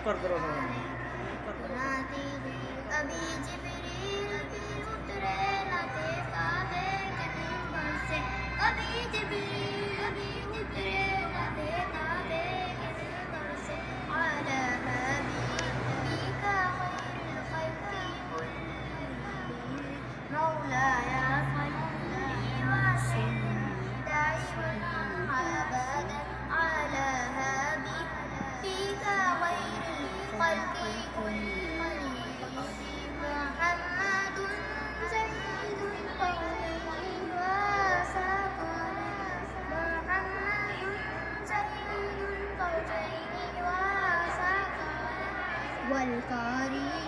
अभी जिब्रील भी उतरे न थे काबे के मिंबर से, कभी जिब्रील भी उतरे न थे काबे के मिंबर से। अला हबीबिका खैरुल खल्क़ि कुल्लिहिम मौलाया सल्ली वसल्लिम दाइमन अबदा अला हबीबिका खैरुल खल्क़ि कुल्लिहिम والقارئ